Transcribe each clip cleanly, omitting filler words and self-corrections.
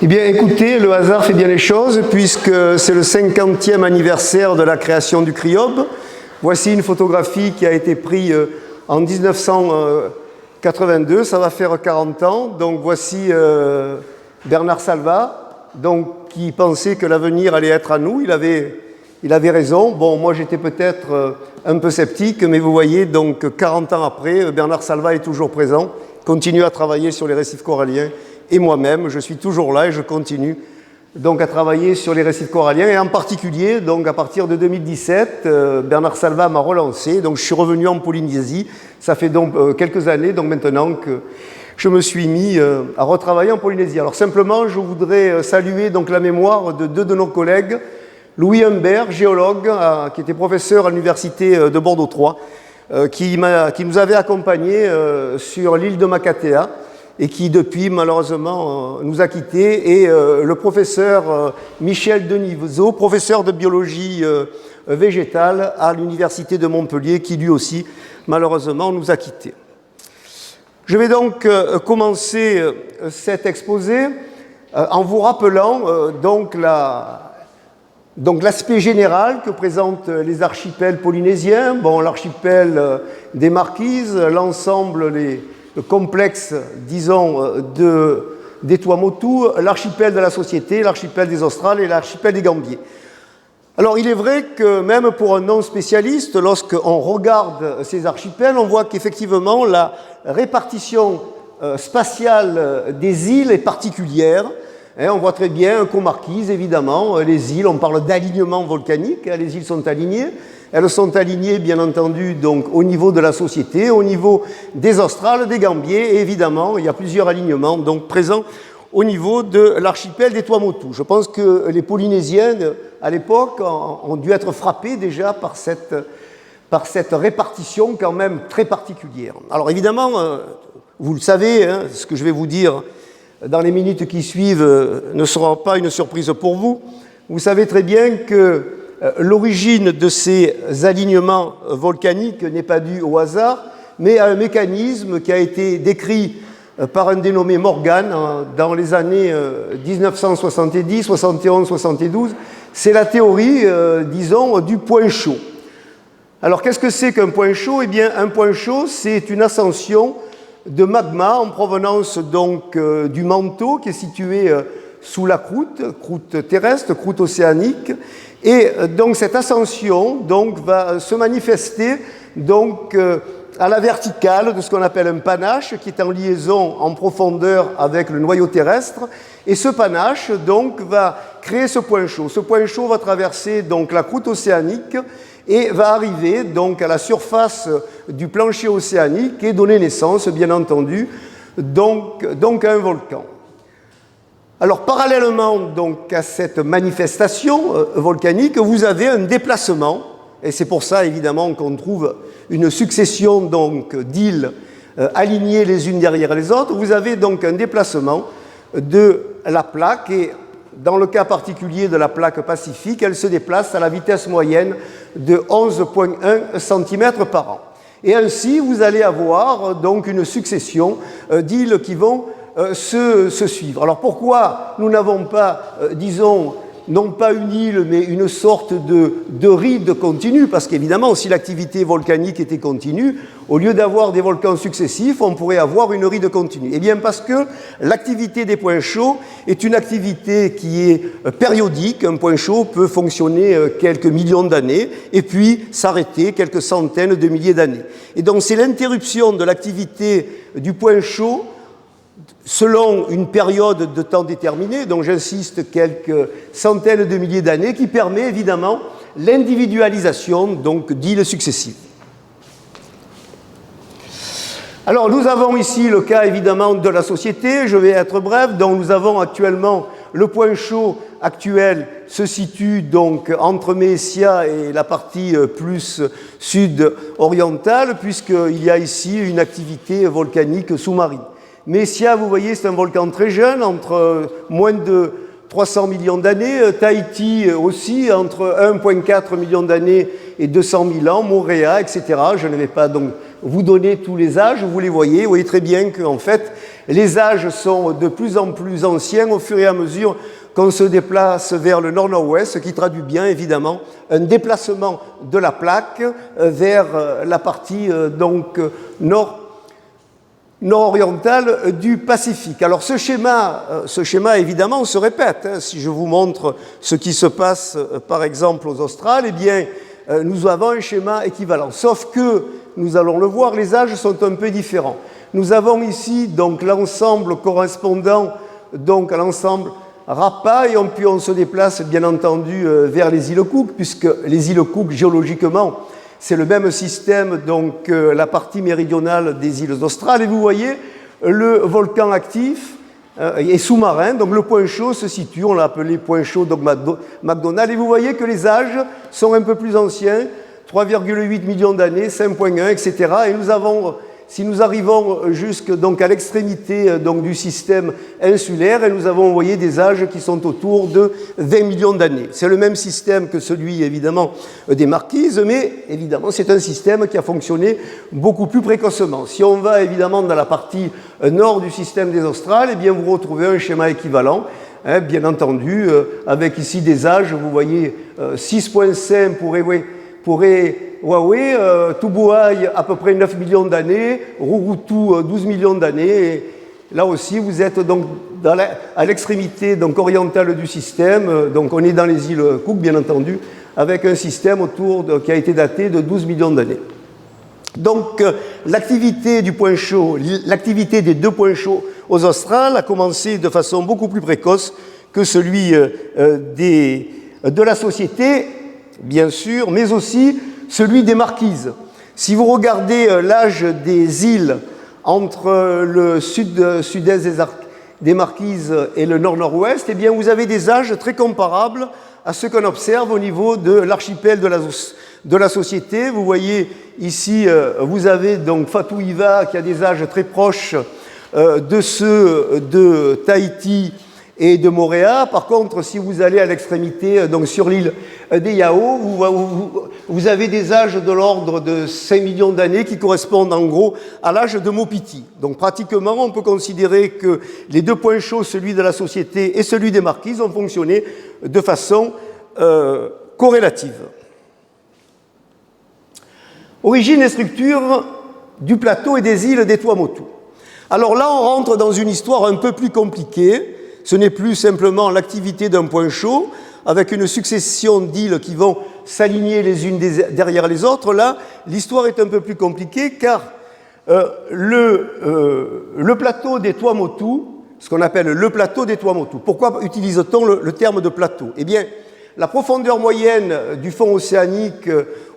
Eh bien, écoutez, le hasard fait bien les choses, puisque c'est le 50e anniversaire de la création du CRIOB. Voici une photographie qui a été prise en 1982, ça va faire 40 ans. Donc voici Bernard Salva, donc, qui pensait que l'avenir allait être à nous. Il avait raison. Bon, moi j'étais peut-être un peu sceptique, mais vous voyez, donc 40 ans après, Bernard Salva est toujours présent, continue à travailler sur les récifs coralliens. Et moi-même, je suis toujours là et je continue donc à travailler sur les récifs coralliens. Et en particulier, donc à partir de 2017, Bernard Salva m'a relancé. Donc je suis revenu en Polynésie. Ça fait donc quelques années donc maintenant que je me suis mis à retravailler en Polynésie. Alors simplement, je voudrais saluer donc la mémoire de deux de nos collègues, Louis Humbert, géologue, qui était professeur à l'université de Bordeaux 3, qui nous avait accompagnés sur l'île de Makatea, et qui, depuis, malheureusement, nous a quittés, et le professeur Michel Denisot, professeur de biologie végétale à l'université de Montpellier, qui, lui aussi, malheureusement, nous a quittés. Je vais donc commencer cet exposé en vous rappelant donc l'aspect général que présentent les archipels polynésiens, bon, l'archipel des Marquises, l'ensemble, le complexe, disons, des Tuamotu, l'archipel de la Société, l'archipel des Australes et l'archipel des Gambiers. Alors, il est vrai que même pour un non-spécialiste, lorsqu'on regarde ces archipels, on voit qu'effectivement, la répartition spatiale des îles est particulière. On voit très bien qu'aux Marquises, évidemment, les îles, on parle d'alignement volcanique, les îles sont alignées. Elles sont alignées, bien entendu, donc, au niveau de la Société, au niveau des Australes, des Gambiers, et évidemment, il y a plusieurs alignements donc, présents au niveau de l'archipel des Tuamotu. Je pense que les Polynésiens, à l'époque, ont dû être frappés déjà par cette répartition quand même très particulière. Alors évidemment, vous le savez, hein, ce que je vais vous dire dans les minutes qui suivent ne sera pas une surprise pour vous. Vous savez très bien que l'origine de ces alignements volcaniques n'est pas due au hasard, mais à un mécanisme qui a été décrit par un dénommé Morgan dans les années 1970, 71, 72. C'est la théorie, disons, du point chaud. Alors, qu'est-ce que c'est qu'un point chaud? Eh bien, un point chaud, c'est une ascension de magma en provenance donc du manteau qui est situé sous la croûte terrestre, croûte océanique. Et donc cette ascension donc, va se manifester donc, à la verticale de ce qu'on appelle un panache qui est en liaison en profondeur avec le noyau terrestre. Et ce panache donc, va créer ce point chaud. Ce point chaud va traverser donc, la croûte océanique et va arriver donc, à la surface du plancher océanique et donner naissance, bien entendu, donc à un volcan. Alors, parallèlement donc, à cette manifestation volcanique, vous avez un déplacement, et c'est pour ça, évidemment, qu'on trouve une succession donc, d'îles alignées les unes derrière les autres. Vous avez donc un déplacement de la plaque, et dans le cas particulier de la plaque pacifique, elle se déplace à la vitesse moyenne de 11,1 cm par an. Et ainsi, vous allez avoir donc, une succession d'îles qui vont se suivre. Alors pourquoi nous n'avons pas, disons, non pas une île, mais une sorte de ride continue? Parce qu'évidemment, si l'activité volcanique était continue, au lieu d'avoir des volcans successifs, on pourrait avoir une ride continue. Eh bien, parce que l'activité des points chauds est une activité qui est périodique. Un point chaud peut fonctionner quelques millions d'années et puis s'arrêter quelques centaines de milliers d'années. Et donc, c'est l'interruption de l'activité du point chaud selon une période de temps déterminée, donc j'insiste quelques centaines de milliers d'années, qui permet évidemment l'individualisation d'îles successives. Alors nous avons ici le cas évidemment de la Société, je vais être bref, donc nous avons actuellement le point chaud actuel se situe donc entre Messia et la partie plus sud-orientale, puisqu'il y a ici une activité volcanique sous-marine. Messia, vous voyez, c'est un volcan très jeune, entre moins de 300 millions d'années. Tahiti aussi, entre 1,4 million d'années et 200 000 ans. Moorea, etc. Je ne vais pas donc vous donner tous les âges, vous les voyez. Vous voyez très bien qu'en fait, les âges sont de plus en plus anciens au fur et à mesure qu'on se déplace vers le nord-nord-ouest, ce qui traduit bien évidemment un déplacement de la plaque vers la partie nord-orientale du Pacifique. Alors ce schéma évidemment se répète. Si je vous montre ce qui se passe par exemple aux Australes, eh bien nous avons un schéma équivalent. Sauf que, nous allons le voir, les âges sont un peu différents. Nous avons ici donc l'ensemble correspondant donc à l'ensemble Rapa, et puis on se déplace bien entendu vers les îles Cook, puisque les îles Cook, géologiquement, c'est le même système, donc la partie méridionale des îles australes. Et vous voyez, le volcan actif est sous-marin, donc le point chaud se situe, on l'a appelé point chaud, donc McDonald. Et vous voyez que les âges sont un peu plus anciens, 3,8 millions d'années, 5,1, etc. Et nous avons, si nous arrivons jusqu'à l'extrémité du système insulaire, et nous avons, vous voyez, des âges qui sont autour de 20 millions d'années. C'est le même système que celui, évidemment, des Marquises, mais évidemment, c'est un système qui a fonctionné beaucoup plus précocement. Si on va, évidemment, dans la partie nord du système des Australes, eh bien, vous retrouvez un schéma équivalent, bien entendu, avec ici des âges, vous voyez, 6,5 pour Huawei, Tubuai à peu près 9 millions d'années, Rurutu 12 millions d'années. Et là aussi, vous êtes donc à l'extrémité orientale du système. Donc on est dans les îles Cook, bien entendu, avec un système qui a été daté de 12 millions d'années. Donc l'activité du point chaud, l'activité des deux points chauds aux Australes a commencé de façon beaucoup plus précoce que celui de la société, bien sûr, mais aussi celui des Marquises. Si vous regardez l'âge des îles entre le sud-est des Marquises et le nord-nord-ouest, eh bien vous avez des âges très comparables à ce qu'on observe au niveau de l'archipel de la société. Vous voyez ici, vous avez donc Fatu-Iva qui a des âges très proches de ceux de Tahiti et de Moorea. Par contre, si vous allez à l'extrémité, donc sur l'île des Yao, vous avez des âges de l'ordre de 5 millions d'années qui correspondent en gros à l'âge de Maupiti. Donc pratiquement, on peut considérer que les deux points chauds, celui de la société et celui des Marquises, ont fonctionné de façon corrélative. Origine et structure du plateau et des îles des Tuamotu. Alors là, on rentre dans une histoire un peu plus compliquée. Ce n'est plus simplement l'activité d'un point chaud, avec une succession d'îles qui vont s'aligner les unes derrière les autres. Là, l'histoire est un peu plus compliquée, car le plateau des Tuamotu, ce qu'on appelle le plateau des Tuamotu, pourquoi utilise-t-on le terme de plateau? Eh bien, la profondeur moyenne du fond océanique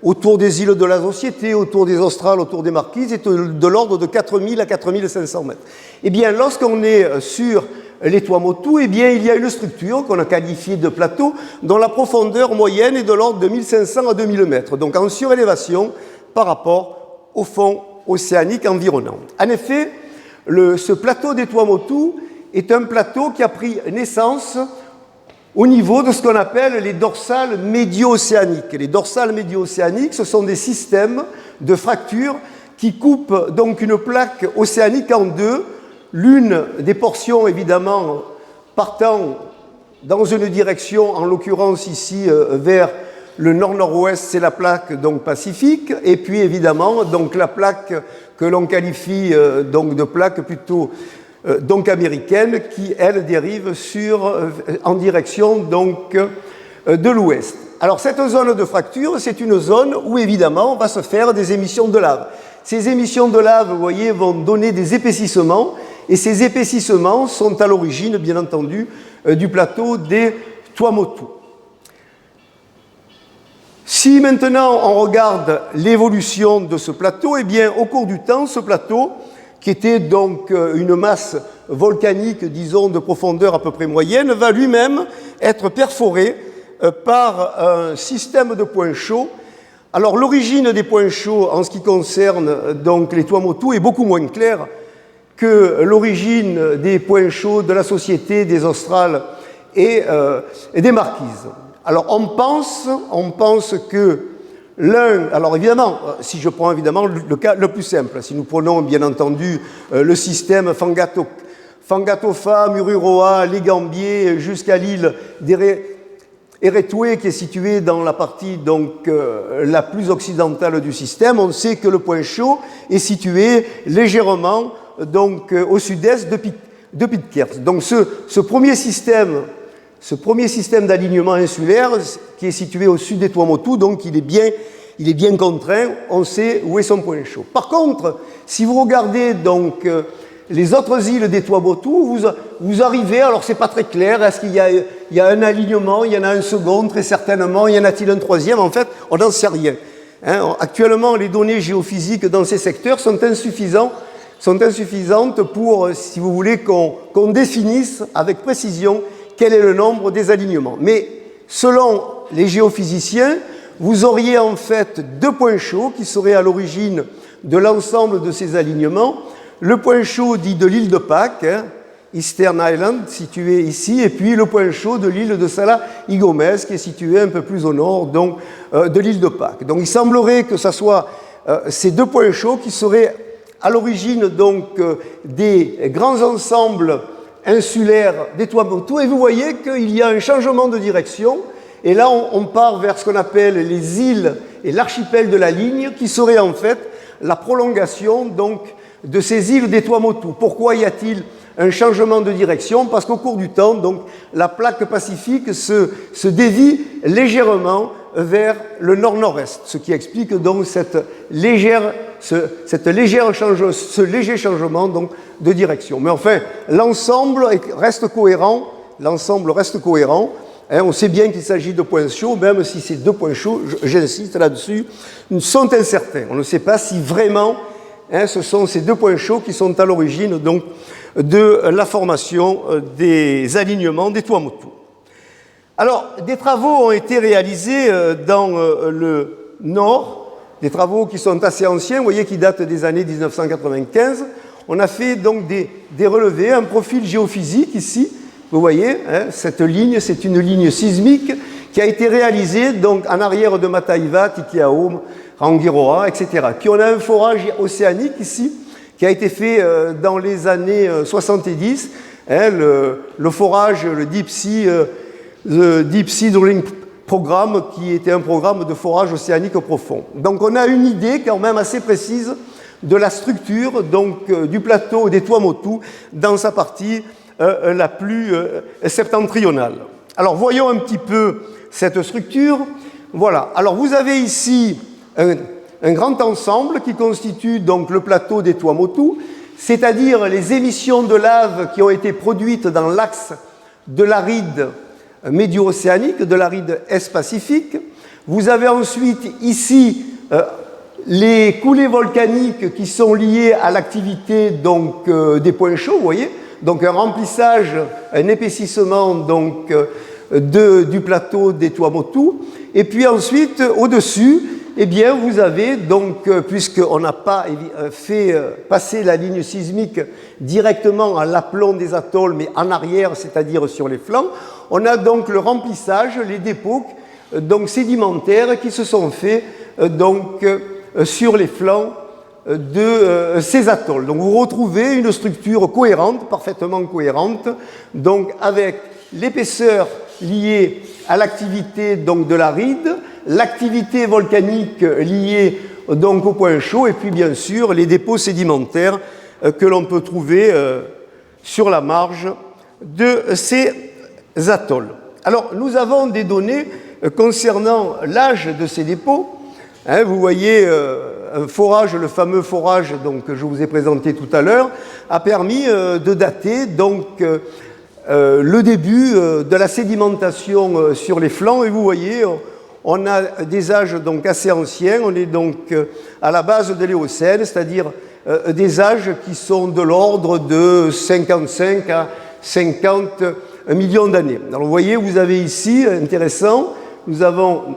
autour des îles de la Société, autour des Australes, autour des Marquises, est de l'ordre de 4000 à 4500 mètres. Eh bien, lorsqu'on est sur les Tuamotu, eh bien, il y a une structure qu'on a qualifiée de plateau dont la profondeur moyenne est de l'ordre de 1500 à 2000 mètres, donc en surélévation par rapport au fond océanique environnant. En effet, ce plateau des Tuamotu est un plateau qui a pris naissance au niveau de ce qu'on appelle les dorsales médio-océaniques. Les dorsales médio-océaniques, ce sont des systèmes de fractures qui coupent donc une plaque océanique en deux, l'une des portions évidemment partant dans une direction, en l'occurrence ici vers le nord-nord-ouest, c'est la plaque donc pacifique, et puis évidemment donc la plaque que l'on qualifie donc de plaque plutôt donc américaine, qui elle dérive en direction donc de l'ouest. Alors cette zone de fracture, c'est une zone où évidemment on va se faire des émissions de lave. Ces émissions de lave, vous voyez, vont donner des épaississements, et ces épaississements sont à l'origine, bien entendu, du plateau des Tuamotu. Si maintenant on regarde l'évolution de ce plateau, eh bien au cours du temps, ce plateau, qui était donc une masse volcanique, disons, de profondeur à peu près moyenne, va lui-même être perforé par un système de points chauds. Alors l'origine des points chauds en ce qui concerne donc les Tuamotu est beaucoup moins claire que l'origine des points chauds de la Société, des Australes et des Marquises. Alors on pense que Alors évidemment, si je prends évidemment le cas le plus simple, si nous prenons bien entendu le système Fangatofa, Mururoa, les Gambiers, jusqu'à l'île d'Eretwe, qui est située dans la partie donc, la plus occidentale du système, on sait que le point chaud est situé légèrement donc, au sud-est de Pitcairn. Donc ce premier système d'alignement insulaire, qui est situé au sud des Tuamotu, donc il est bien contraint, on sait où est son point chaud. Par contre, si vous regardez donc les autres îles des Tuamotu, vous arrivez, alors c'est pas très clair, est-ce qu'il y a un alignement, il y en a un second, très certainement, y en a-t-il un troisième? En fait, on n'en sait rien. Actuellement, les données géophysiques dans ces secteurs sont insuffisantes pour, si vous voulez, qu'on définisse avec précision quel est le nombre des alignements. Mais selon les géophysiciens, vous auriez en fait deux points chauds qui seraient à l'origine de l'ensemble de ces alignements. Le point chaud dit de l'île de Pâques, Eastern Island, situé ici, et puis le point chaud de l'île de Sala Igomez, qui est situé un peu plus au nord donc, de l'île de Pâques. Donc il semblerait que ce soit ces deux points chauds qui seraient à l'origine donc des grands ensembles insulaire des Tuamotu, et vous voyez qu'il y a un changement de direction, et là on part vers ce qu'on appelle les îles et l'archipel de la Ligne, qui serait en fait la prolongation donc, de ces îles des Tuamotu. Pourquoi y a-t-il un changement de direction? Parce qu'au cours du temps, donc, la plaque pacifique se dévie légèrement vers le nord-nord-est, ce qui explique donc ce léger changement donc, de direction. Mais enfin, l'ensemble reste cohérent. On sait bien qu'il s'agit de points chauds, même si ces deux points chauds, j'insiste là-dessus, sont incertains. On ne sait pas si vraiment ce sont ces deux points chauds qui sont à l'origine donc, de la formation des alignements des Tuamotu. Alors, des travaux ont été réalisés dans le nord, des travaux qui sont assez anciens, vous voyez, qui datent des années 1995. On a fait donc des relevés, un profil géophysique ici. Vous voyez, cette ligne, c'est une ligne sismique qui a été réalisée donc, en arrière de Mataiva, Tikiaum, Rangiroa, etc. Puis on a un forage océanique ici, qui a été fait dans les années 70. Le forage, le Deep Sea Drilling Programme, qui était un programme de forage océanique profond. Donc on a une idée quand même assez précise de la structure donc, du plateau des Tuamotu dans sa partie la plus septentrionale. Alors voyons un petit peu cette structure. Voilà. Alors vous avez ici un grand ensemble qui constitue donc le plateau des Tuamotu, c'est-à-dire les émissions de lave qui ont été produites dans l'axe de l'aride médio-océanique, de l'aride est-pacifique. Vous avez ensuite ici les coulées volcaniques qui sont liées à l'activité donc, des points chauds, vous voyez, donc un remplissage, un épaississement donc, du plateau des Tuamotu. Et puis ensuite, au-dessus, eh bien, vous avez donc, puisqu'on n'a pas fait passer la ligne sismique directement à l'aplomb des atolls, mais en arrière, c'est-à-dire sur les flancs, on a donc le remplissage, les dépôts donc sédimentaires qui se sont faits donc, sur les flancs de ces atolls. Donc vous retrouvez une structure cohérente, parfaitement cohérente, donc avec l'épaisseur liée à l'activité donc, de l'aride, l'activité volcanique liée donc, au point chaud, et puis bien sûr les dépôts sédimentaires que l'on peut trouver sur la marge de ces atolls. Alors nous avons des données concernant l'âge de ces dépôts. Vous voyez, un forage, le fameux forage donc, que je vous ai présenté tout à l'heure, a permis de dater donc, le début de la sédimentation sur les flancs. Et vous voyez, on a des âges donc, assez anciens. On est donc à la base de l'Éocène, c'est-à-dire des âges qui sont de l'ordre de 55 à 50 millions d'années. Alors vous voyez, vous avez ici, intéressant, nous avons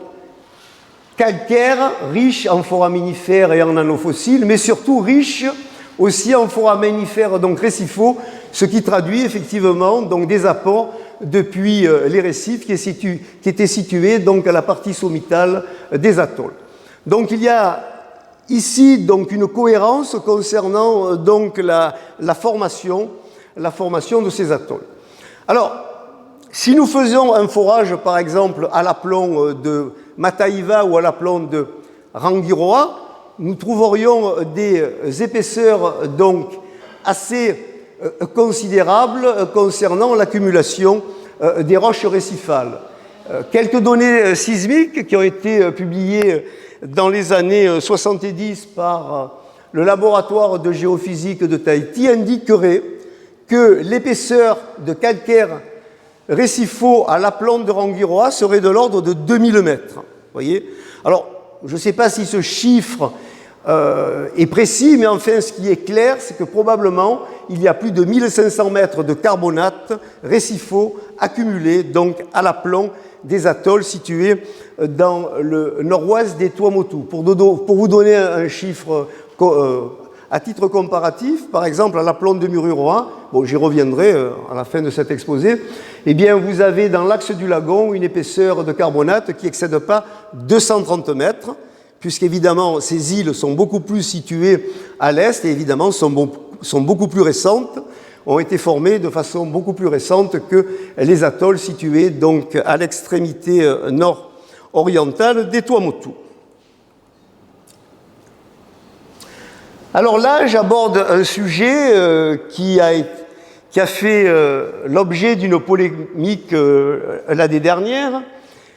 calcaire, riche en foraminifères et en nanofossiles, mais surtout riche aussi en foraminifères donc récifaux, ce qui traduit effectivement donc, des apports depuis les récifs qui étaient situés donc, à la partie sommitale des atolls. Donc il y a ici donc une cohérence concernant donc la formation de ces atolls. Alors, si nous faisions un forage, par exemple, à l'aplomb de Matahiva ou à l'aplomb de Rangiroa, nous trouverions des épaisseurs donc assez considérables concernant l'accumulation des roches récifales. Quelques données sismiques qui ont été publiées dans les années 70 par le laboratoire de géophysique de Tahiti indiqueraient que l'épaisseur de calcaire récifaux à l'aplomb de Rangiroa serait de l'ordre de 2000 mètres. Voyez ? Alors, je ne sais pas si ce chiffre est précis, mais enfin, ce qui est clair, c'est que probablement, il y a plus de 1500 mètres de carbonate récifaux accumulés donc à l'aplomb des atolls situés dans le nord-ouest des Tuamotu. Pour vous donner un chiffre à titre comparatif, par exemple à l'aplomb de Mururoa, bon, j'y reviendrai à la fin de cet exposé, eh bien, vous avez dans l'axe du lagon une épaisseur de carbonate qui n'excède pas 230 mètres, puisqu'évidemment, ces îles sont beaucoup plus situées à l'est et évidemment sont beaucoup plus récentes, ont été formées de façon beaucoup plus récente que les atolls situés donc à l'extrémité nord-orientale des Tuamotu. Alors là, j'aborde un sujet qui a fait l'objet d'une polémique l'année dernière,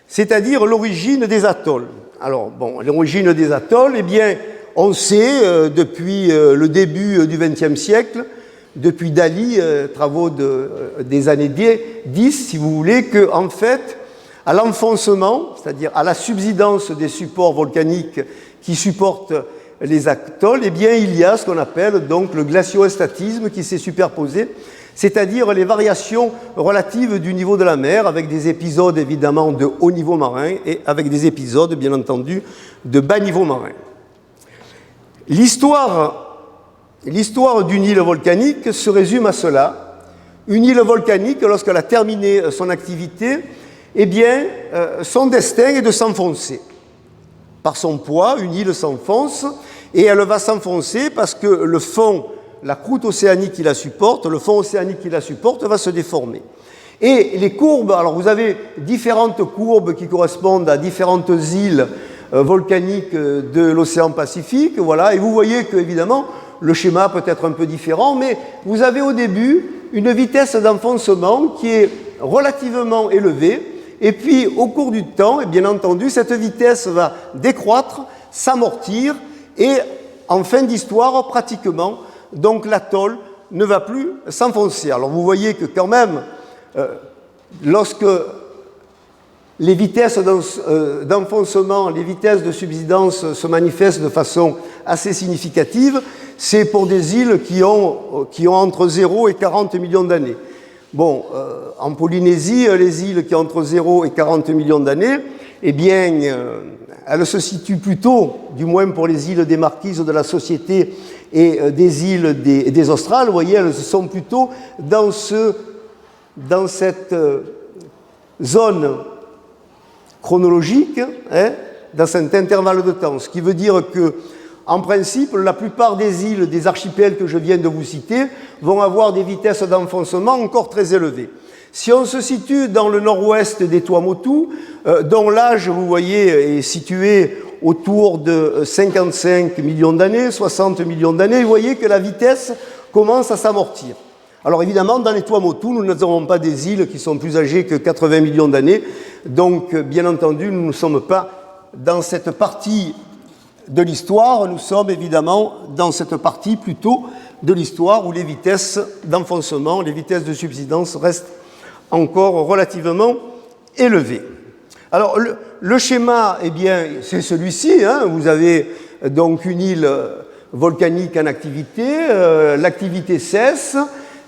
c'est-à-dire l'origine des atolls. Alors, bon, l'origine des atolls, eh bien, on sait depuis le début du XXe siècle, depuis Dali, travaux des années 10, si vous voulez, qu'en fait, à l'enfoncement, c'est-à-dire à la subsidence des supports volcaniques qui supportent les atolls, eh bien, il y a ce qu'on appelle donc le glaciostatisme qui s'est superposé, c'est-à-dire les variations relatives du niveau de la mer, avec des épisodes évidemment de haut niveau marin et avec des épisodes, bien entendu, de bas niveau marin. L'histoire d'une île volcanique se résume à cela. Une île volcanique, lorsqu'elle a terminé son activité, eh bien, son destin est de s'enfoncer. Par son poids, une île s'enfonce et elle va s'enfoncer parce que le fond, la croûte océanique qui la supporte, le fond océanique qui la supporte va se déformer. Et les courbes, alors vous avez différentes courbes qui correspondent à différentes îles volcaniques de l'océan Pacifique, voilà, et vous voyez que évidemment le schéma peut être un peu différent, mais vous avez au début une vitesse d'enfoncement qui est relativement élevée, et puis au cours du temps, et bien entendu, cette vitesse va décroître, s'amortir, et en fin d'histoire, pratiquement, donc l'atoll ne va plus s'enfoncer. Alors vous voyez que quand même, lorsque les vitesses d'enfoncement, les vitesses de subsidence se manifestent de façon assez significative, c'est pour des îles qui ont entre 0 et 40 millions d'années. Bon, en Polynésie, les îles qui ont entre 0 et 40 millions d'années, eh bien, elles se situent plutôt, du moins pour les îles des Marquises de la Société et des îles des Australes, vous voyez, elles sont plutôt dans cette zone chronologique, hein, dans cet intervalle de temps. Ce qui veut dire que, en principe, la plupart des îles, des archipels que je viens de vous citer, vont avoir des vitesses d'enfoncement encore très élevées. Si on se situe dans le nord-ouest des Tuamotu, dont l'âge, vous voyez, est situé autour de 55 millions d'années, 60 millions d'années, vous voyez que la vitesse commence à s'amortir. Alors évidemment, dans les Tuamotu, nous n'avons pas des îles qui sont plus âgées que 80 millions d'années, donc bien entendu, nous ne sommes pas dans cette partie de l'histoire, nous sommes évidemment dans cette partie plutôt de l'histoire où les vitesses d'enfoncement, les vitesses de subsidence restent encore relativement élevées. Alors le schéma, eh bien, c'est celui-ci, hein. Vous avez donc une île volcanique en activité, l'activité cesse,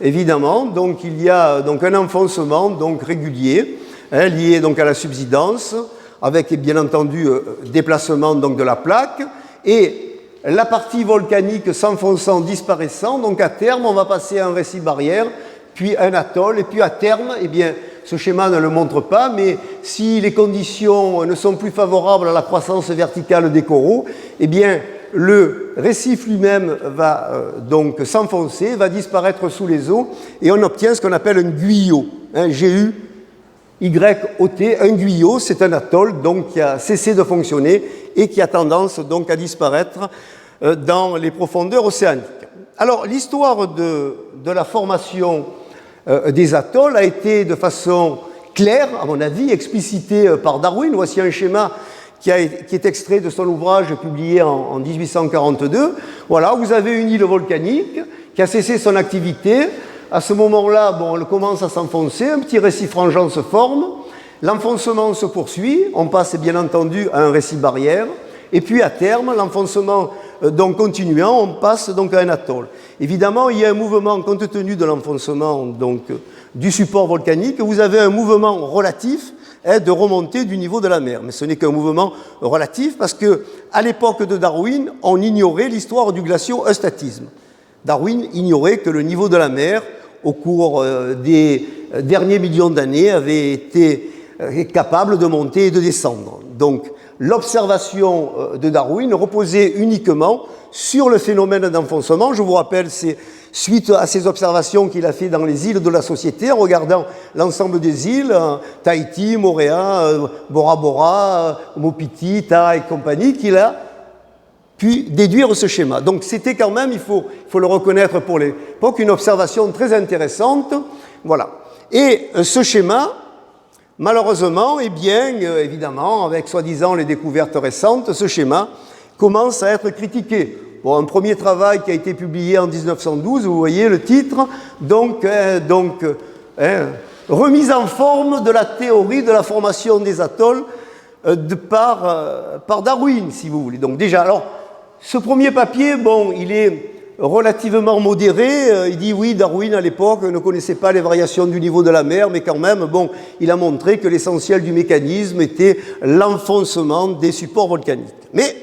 évidemment, donc il y a donc un enfoncement donc régulier, hein, lié donc à la subsidence, avec bien entendu déplacement donc de la plaque, et la partie volcanique s'enfonçant, disparaissant, donc à terme on va passer à un récif barrière, puis un atoll, et puis à terme, eh bien, ce schéma ne le montre pas, mais si les conditions ne sont plus favorables à la croissance verticale des coraux, eh bien, le récif lui-même va donc s'enfoncer, va disparaître sous les eaux, et on obtient ce qu'on appelle un guyot, G-U-Y-O-T. Un guyot, c'est un atoll donc, qui a cessé de fonctionner et qui a tendance donc, à disparaître dans les profondeurs océaniques. Alors, l'histoire de la formation des atolls a été de façon claire, à mon avis, explicitée par Darwin. Voici un schéma qui est extrait de son ouvrage publié en 1842. Voilà, vous avez une île volcanique qui a cessé son activité. À ce moment-là, bon, elle commence à s'enfoncer, un petit récif rangeant se forme, l'enfoncement se poursuit, on passe bien entendu à un récif barrière, et puis à terme, l'enfoncement donc continuant, on passe donc à un atoll. Évidemment, il y a un mouvement, compte tenu de l'enfoncement donc, du support volcanique, vous avez un mouvement relatif de remontée du niveau de la mer. Mais ce n'est qu'un mouvement relatif parce qu'à l'époque de Darwin, on ignorait l'histoire du glacio-eustatisme. Darwin ignorait que le niveau de la mer, au cours des derniers millions d'années, avait été capable de monter et de descendre. Donc, l'observation de Darwin reposait uniquement sur le phénomène d'enfoncement. Je vous rappelle, c'est suite à ces observations qu'il a fait dans les îles de la Société, en regardant l'ensemble des îles, Tahiti, Moorea, Bora Bora, Mopiti, Ta et compagnie, qu'il a pu déduire ce schéma. Donc c'était quand même, il faut le reconnaître pour l'époque, une observation très intéressante. Voilà. Et ce schéma, malheureusement, eh bien, évidemment, avec soi-disant les découvertes récentes, ce schéma commence à être critiqué. Bon, un premier travail qui a été publié en 1912, vous voyez le titre, remise en forme de la théorie de la formation des atolls par Darwin, si vous voulez. Donc déjà, alors, ce premier papier, bon, il est relativement modéré. Il dit oui, Darwin à l'époque ne connaissait pas les variations du niveau de la mer, mais quand même, bon, il a montré que l'essentiel du mécanisme était l'enfoncement des supports volcaniques. Mais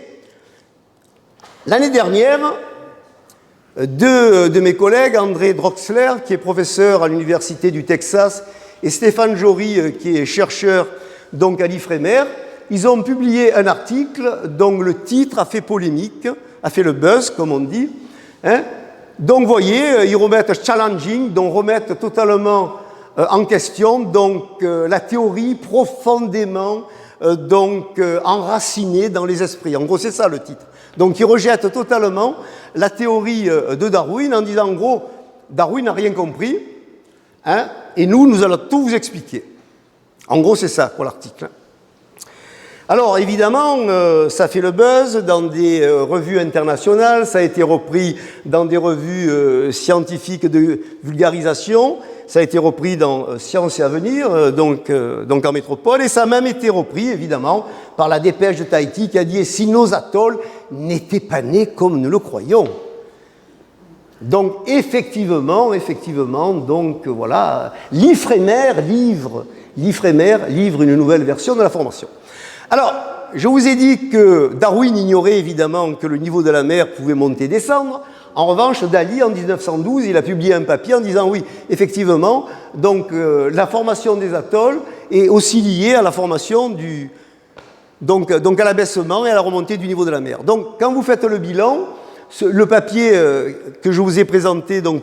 l'année dernière, deux de mes collègues, André Droxler, qui est professeur à l'Université du Texas, et Stéphane Jory, qui est chercheur donc à l'IFREMER, ils ont publié un article dont le titre a fait polémique, a fait le buzz, comme on dit. Donc, vous voyez, ils remettent challenging, donc remettent totalement en question donc, la théorie profondément enracinée dans les esprits. En gros, c'est ça le titre. Donc, ils rejettent totalement la théorie de Darwin en disant, en gros, Darwin n'a rien compris, et nous allons tout vous expliquer. En gros, c'est ça pour l'article. Alors, évidemment, ça fait le buzz dans des revues internationales, ça a été repris dans des revues scientifiques de vulgarisation, ça a été repris dans Science et Avenir, donc en métropole, et ça a même été repris, évidemment, par la Dépêche de Tahiti qui a dit « Si nos atolls n'étaient pas nés comme nous le croyons ». Donc, effectivement, donc voilà, l'IFREMER livre une nouvelle version de la formation. Alors, je vous ai dit que Darwin ignorait évidemment que le niveau de la mer pouvait monter et descendre. En revanche, Daly, en 1912, il a publié un papier en disant oui, effectivement, donc la formation des atolls est aussi liée à la formation donc à l'abaissement et à la remontée du niveau de la mer. Donc, quand vous faites le bilan, le papier que je vous ai présenté donc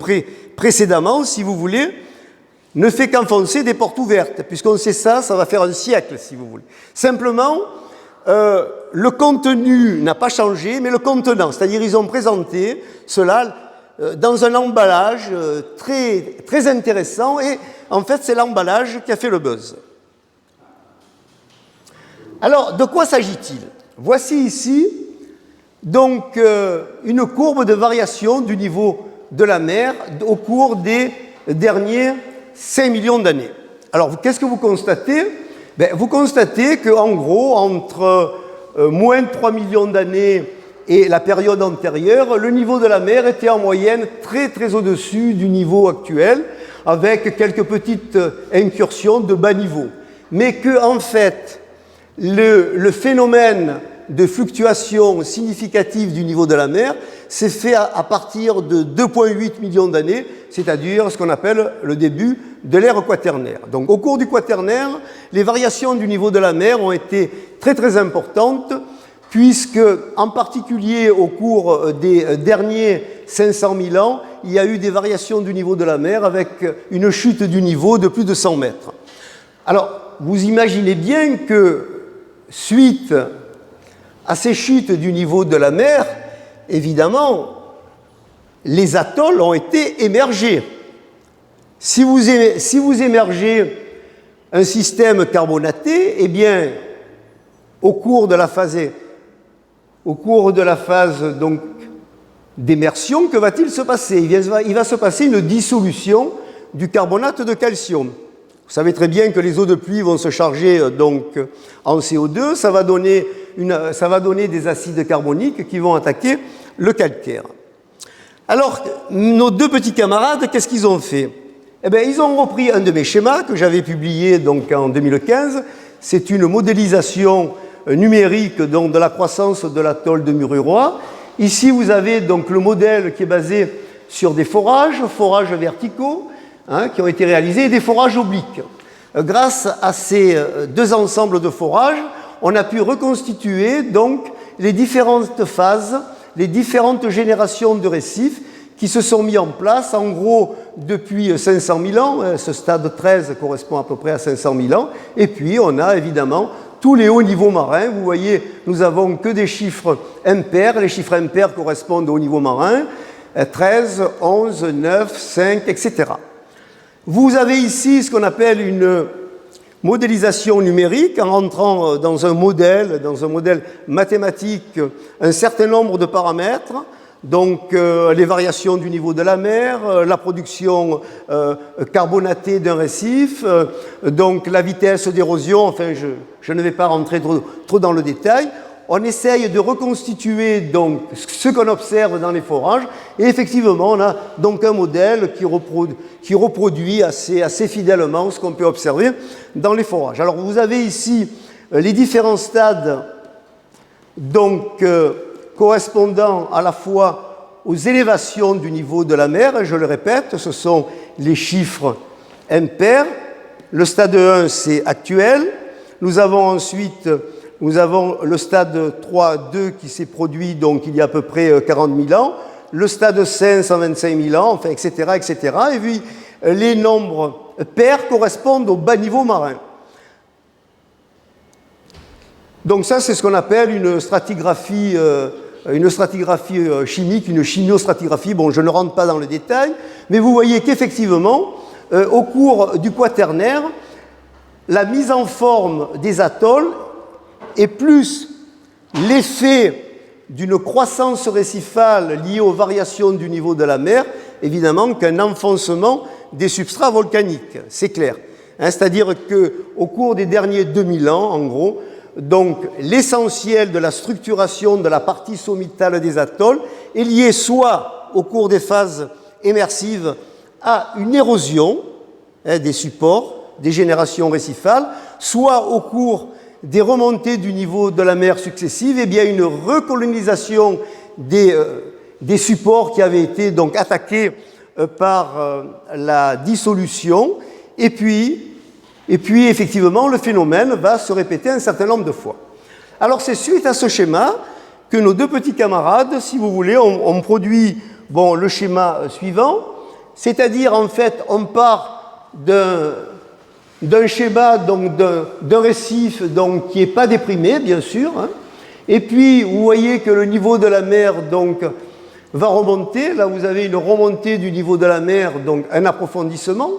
précédemment, si vous voulez, ne fait qu'enfoncer des portes ouvertes, puisqu'on sait ça va faire un siècle, si vous voulez. Simplement, le contenu n'a pas changé, mais le contenant, c'est-à-dire ils ont présenté cela dans un emballage très, très intéressant, et en fait, c'est l'emballage qui a fait le buzz. Alors, de quoi s'agit-il? Voici ici, donc, une courbe de variation du niveau de la mer au cours des derniers 5 millions d'années. Alors, qu'est-ce que vous constatez? Vous constatez qu'en gros, entre moins de 3 millions d'années et la période antérieure, le niveau de la mer était en moyenne très très au-dessus du niveau actuel, avec quelques petites incursions de bas niveau. Mais que, en fait, le phénomène de fluctuations significatives du niveau de la mer s'est fait à partir de 2,8 millions d'années, c'est-à-dire ce qu'on appelle le début de l'ère quaternaire. Donc au cours du quaternaire, les variations du niveau de la mer ont été très très importantes, puisque en particulier au cours des derniers 500 000 ans, il y a eu des variations du niveau de la mer avec une chute du niveau de plus de 100 mètres. Alors, vous imaginez bien que, suite à ces chutes du niveau de la mer, évidemment, les atolls ont été émergés. Si vous émergez un système carbonaté, eh bien, au cours de la phase donc, d'immersion, que va-t-il se passer? Il va se passer une dissolution du carbonate de calcium. Vous savez très bien que les eaux de pluie vont se charger donc, en CO2, ça va donner des acides carboniques qui vont attaquer le calcaire. Alors, nos deux petits camarades, qu'est-ce qu'ils ont fait? Eh bien, ils ont repris un de mes schémas que j'avais publié donc, en 2015. C'est une modélisation numérique donc, de la croissance de l'atoll de Mururoa. Ici, vous avez donc le modèle qui est basé sur des forages verticaux qui ont été réalisés et des forages obliques. Grâce à ces deux ensembles de forages, on a pu reconstituer donc les différentes phases, les différentes générations de récifs qui se sont mis en place, en gros, depuis 500 000 ans. Ce stade 13 correspond à peu près à 500 000 ans. Et puis, on a évidemment tous les hauts niveaux marins. Vous voyez, nous n'avons que des chiffres impairs. Les chiffres impairs correspondent aux niveaux marins. 13, 11, 9, 5, etc. Vous avez ici ce qu'on appelle une modélisation numérique, en rentrant dans un modèle mathématique, un certain nombre de paramètres. Donc, les variations du niveau de la mer, la production carbonatée d'un récif, donc la vitesse d'érosion, enfin, je ne vais pas rentrer trop dans le détail. On essaye de reconstituer donc ce qu'on observe dans les forages, et effectivement, on a donc un modèle qui reproduit assez fidèlement ce qu'on peut observer dans les forages. Alors, vous avez ici les différents stades, donc, correspondant à la fois aux élévations du niveau de la mer, et je le répète, ce sont les chiffres impairs. Le stade 1, c'est actuel. Nous avons ensuite le stade 3-2 qui s'est produit donc, il y a à peu près 40 000 ans, le stade 5, 125 000 ans, enfin, etc., etc. Et puis, les nombres pairs correspondent au bas niveau marin. Donc ça, c'est ce qu'on appelle une stratigraphie chimique, une chimiostratigraphie. Bon, je ne rentre pas dans le détail, mais vous voyez qu'effectivement, au cours du quaternaire, la mise en forme des atolls est plus l'effet d'une croissance récifale liée aux variations du niveau de la mer, évidemment, qu'un enfoncement des substrats volcaniques. C'est clair. C'est-à-dire qu'au cours des derniers 2000 ans, en gros, donc, l'essentiel de la structuration de la partie sommitale des atolls est lié soit au cours des phases émersives à une érosion des supports, des générations récifales, soit au cours des remontées du niveau de la mer successives, et bien une recolonisation des supports qui avaient été donc attaqués par la dissolution, et puis, effectivement, le phénomène va se répéter un certain nombre de fois. Alors, c'est suite à ce schéma que nos deux petits camarades, si vous voulez, ont produit le schéma suivant, c'est-à-dire, en fait, on part d'un schéma, donc d'un récif donc, qui n'est pas déprimé, bien sûr, et puis, vous voyez que le niveau de la mer donc, va remonter. Là, vous avez une remontée du niveau de la mer, donc un approfondissement.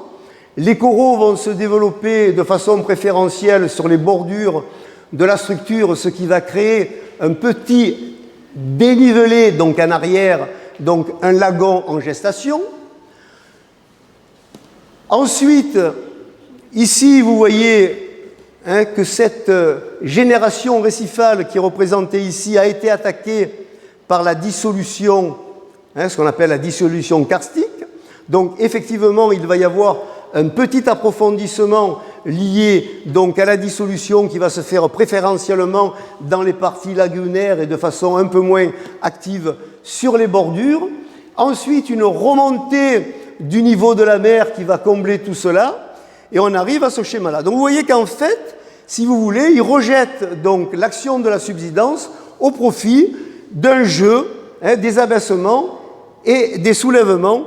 Les coraux vont se développer de façon préférentielle sur les bordures de la structure, ce qui va créer un petit dénivelé donc en arrière, donc un lagon en gestation. Ensuite, ici, vous voyez que cette génération récifale qui est représentée ici a été attaquée par la dissolution, ce qu'on appelle la dissolution karstique. Donc, effectivement, il va y avoir un petit approfondissement, lié donc à la dissolution qui va se faire préférentiellement dans les parties lagunaires et de façon un peu moins active sur les bordures. Ensuite, une remontée du niveau de la mer qui va combler tout cela, et on arrive à ce schéma-là. Donc vous voyez qu'en fait, si vous voulez, il rejette donc l'action de la subsidence au profit d'un jeu, des abaissements et des soulèvements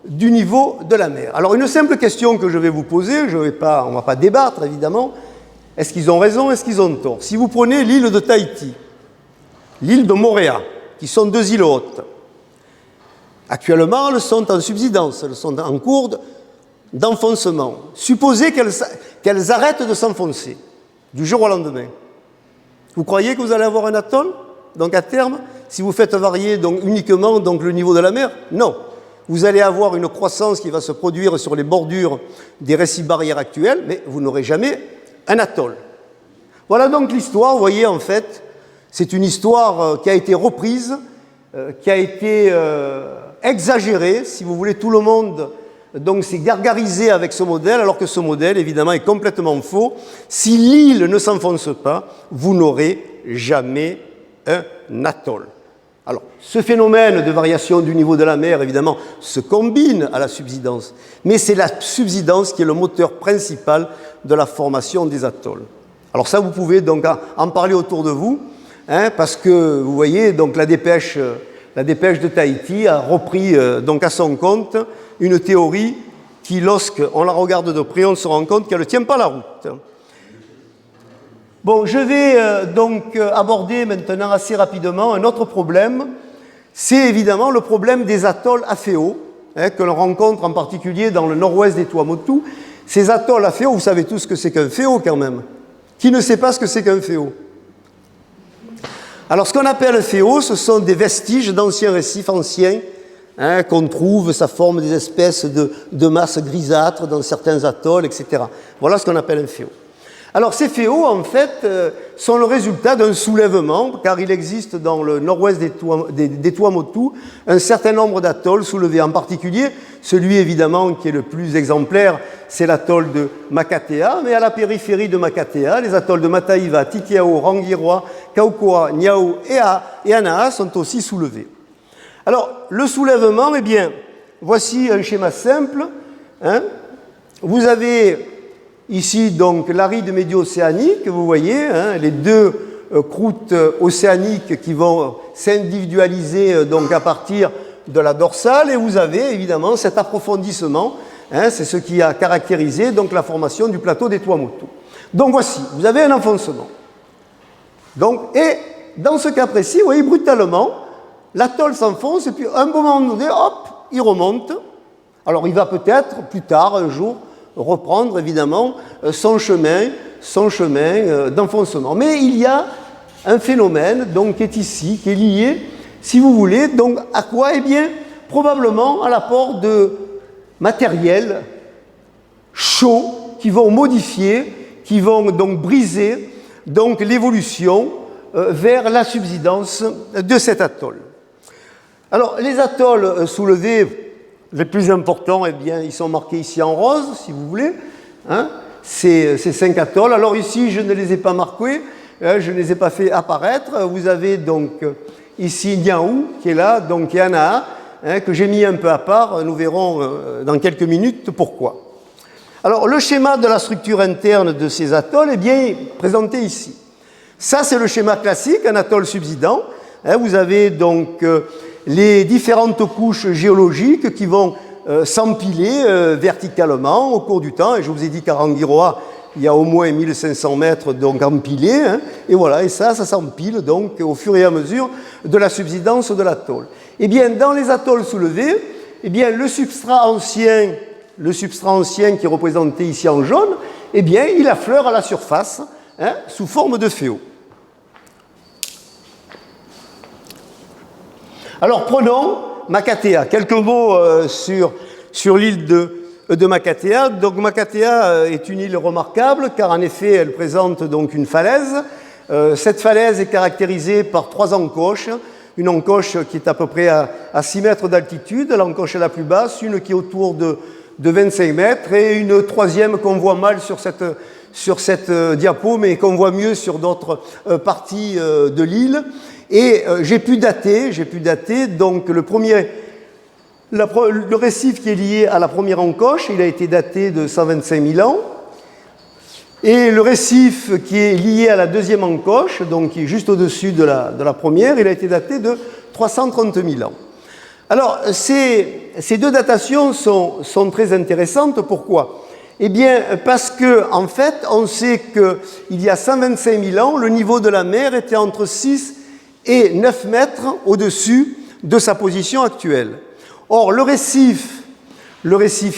du niveau de la mer. Alors une simple question que je vais vous poser, on ne va pas débattre évidemment, est-ce qu'ils ont raison, est-ce qu'ils ont tort? Si vous prenez l'île de Tahiti, l'île de Moorea, qui sont deux îles hautes, actuellement elles sont en subsidence, elles sont en cours d'enfoncement. Supposez qu'elles arrêtent de s'enfoncer du jour au lendemain. Vous croyez que vous allez avoir un atoll, donc à terme, si vous faites varier donc, uniquement donc, le niveau de la mer? Non. Vous allez avoir une croissance qui va se produire sur les bordures des récifs barrières actuels, mais vous n'aurez jamais un atoll. Voilà donc l'histoire. Vous voyez, en fait, c'est une histoire qui a été reprise, qui a été exagérée. Si vous voulez, tout le monde donc s'est gargarisé avec ce modèle, alors que ce modèle, évidemment, est complètement faux. Si l'île ne s'enfonce pas, vous n'aurez jamais un atoll. Alors, ce phénomène de variation du niveau de la mer, évidemment, se combine à la subsidence, mais c'est la subsidence qui est le moteur principal de la formation des atolls. Alors ça, vous pouvez donc en parler autour de vous, parce que, vous voyez, donc la dépêche de Tahiti a repris donc à son compte une théorie qui, lorsqu'on la regarde de près, on se rend compte qu'elle ne tient pas la route. Bon, je vais donc aborder maintenant assez rapidement un autre problème. C'est évidemment le problème des atolls à féo, que l'on rencontre en particulier dans le nord-ouest des Tuamotu. Ces atolls à féo, vous savez tous ce que c'est qu'un féo quand même. Qui ne sait pas ce que c'est qu'un féo? Alors, ce qu'on appelle féo, ce sont des vestiges d'anciens récifs anciens qu'on trouve, ça forme des espèces de masses grisâtres dans certains atolls, etc. Voilà ce qu'on appelle un féo. Alors ces féos, en fait, sont le résultat d'un soulèvement, car il existe dans le nord-ouest des Tuamotu un certain nombre d'atolls soulevés. En particulier, celui évidemment qui est le plus exemplaire, c'est l'atoll de Makatea, mais à la périphérie de Makatea, les atolls de Mataiva, Titiao, Rangiroa, Kaukoa, Niao et Anaa sont aussi soulevés. Alors, le soulèvement, eh bien, voici un schéma simple. Vous avez ici, donc, l'aride médio-océanique, vous voyez, les deux croûtes océaniques qui vont s'individualiser donc, à partir de la dorsale, et vous avez évidemment cet approfondissement, c'est ce qui a caractérisé donc, la formation du plateau des Tuamotu. Donc voici, vous avez un enfoncement. Donc, et dans ce cas précis, vous voyez, brutalement, l'atoll s'enfonce, et puis à un moment donné, hop, il remonte. Alors il va peut-être, plus tard, un jour, reprendre évidemment son chemin d'enfoncement. Mais il y a un phénomène donc, qui est ici, qui est lié, si vous voulez, donc à quoi? Eh bien, probablement à l'apport de matériels chauds qui vont modifier, qui vont donc briser donc, l'évolution vers la subsidence de cet atoll. Alors, les atolls soulevés, les plus importants, eh bien, ils sont marqués ici en rose, si vous voulez. Ces 5 atolls. Alors ici, je ne les ai pas marqués, je ne les ai pas fait apparaître. Vous avez donc ici Niao, qui est là, donc et Anaa, que j'ai mis un peu à part. Nous verrons dans quelques minutes pourquoi. Alors, le schéma de la structure interne de ces atolls est bien présenté ici. Ça, c'est le schéma classique, un atoll subsidant. Vous avez donc les différentes couches géologiques qui vont s'empiler verticalement au cours du temps. Et je vous ai dit qu'à Rangiroa, il y a au moins 1500 mètres donc empilés. Et voilà, et ça s'empile donc au fur et à mesure de la subsidence de l'atoll. Eh bien, dans les atolls soulevés, eh bien, le substrat ancien qui est représenté ici en jaune, eh bien, il affleure à la surface sous forme de féo. Alors prenons Makatea. Quelques mots sur l'île de Makatea. Donc Makatea est une île remarquable car en effet elle présente donc une falaise. Cette falaise est caractérisée par 3 encoches. Une encoche qui est à peu près à 6 mètres d'altitude, l'encoche la plus basse, une qui est autour de de 25 mètres et une troisième qu'on voit mal sur cette diapo, mais qu'on voit mieux sur d'autres parties de l'île. Et j'ai pu dater donc le récif qui est lié à la première encoche, il a été daté de 125 000 ans. Et le récif qui est lié à la deuxième encoche, donc qui est juste au-dessus de la première, il a été daté de 330 000 ans. Alors, ces deux datations sont très intéressantes. Pourquoi? Eh bien, parce qu'en fait, on sait qu'il y a 125 000 ans, le niveau de la mer était entre 6 et 9 mètres au-dessus de sa position actuelle. Or, le récif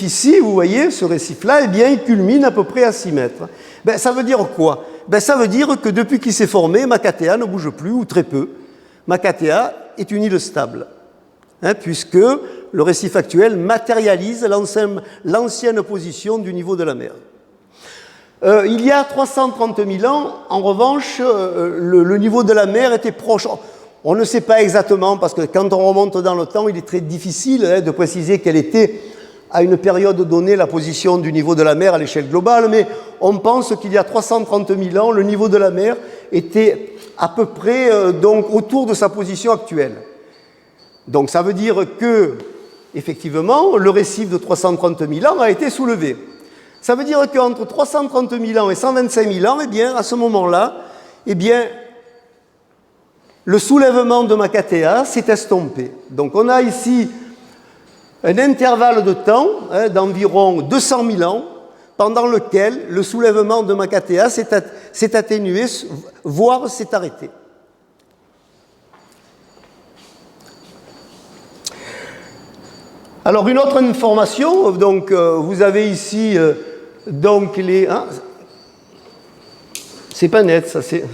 ici, vous voyez, ce récif-là, eh bien, il culmine à peu près à 6 mètres. Ben, ça veut dire quoi? Ben, ça veut dire que depuis qu'il s'est formé, Makatea ne bouge plus, ou très peu. Makatea est une île stable, puisque le récif actuel matérialise l'ancienne position du niveau de la mer. Il y a 330 000 ans, en revanche, le niveau de la mer était proche. On ne sait pas exactement, parce que quand on remonte dans le temps, il est très difficile de préciser quelle était, à une période donnée, la position du niveau de la mer à l'échelle globale, mais on pense qu'il y a 330 000 ans, le niveau de la mer était à peu près donc, autour de sa position actuelle. Donc ça veut dire que, effectivement, le récif de 330 000 ans a été soulevé. Ça veut dire qu'entre 330 000 ans et 125 000 ans, eh bien, à ce moment-là, eh bien, le soulèvement de Makatea s'est estompé. Donc on a ici un intervalle de temps d'environ 200 000 ans pendant lequel le soulèvement de Makatea s'est atténué, voire s'est arrêté. Alors une autre information, donc vous avez ici donc les... Hein, c'est pas net, ça c'est...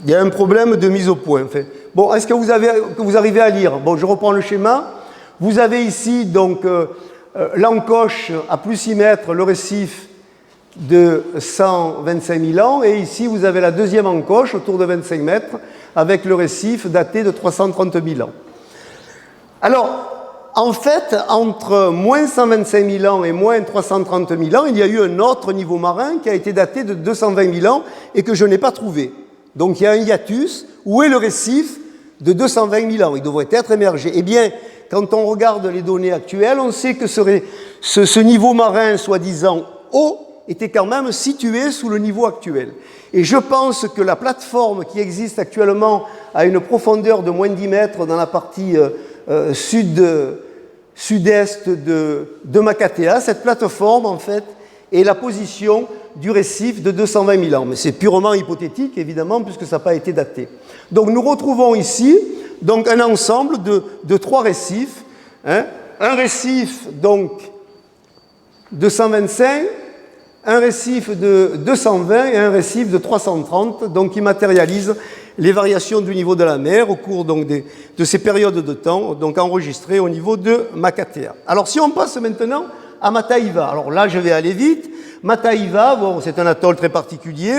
Il y a un problème de mise au point. En fait. Bon, est-ce que vous arrivez à lire? Bon, je reprends le schéma. Vous avez ici donc l'encoche à plus 6 mètres, le récif de 125 000 ans, et ici vous avez la deuxième encoche autour de 25 mètres avec le récif daté de 330 000 ans. Alors, en fait, entre moins 125 000 ans et moins 330 000 ans, il y a eu un autre niveau marin qui a été daté de 220 000 ans et que je n'ai pas trouvé. Donc il y a un hiatus. Où est le récif de 220 000 ans? Il devrait être émergé. Eh bien, quand on regarde les données actuelles, on sait que ce niveau marin, soi-disant haut, était quand même situé sous le niveau actuel. Et je pense que la plateforme qui existe actuellement à une profondeur de moins de 10 mètres dans la partie sud-est de Makatea, cette plateforme, en fait, est la position du récif de 220 000 ans. Mais c'est purement hypothétique, évidemment, puisque ça n'a pas été daté. Donc nous retrouvons ici donc, un ensemble de 3 récifs. Un récif donc, de 125, un récif de 220 et un récif de 330, donc qui matérialise les variations du niveau de la mer au cours donc, de ces périodes de temps donc enregistrées au niveau de Makatea. Alors si on passe maintenant à Mataiva, alors là je vais aller vite. Mataiva, bon, c'est un atoll très particulier,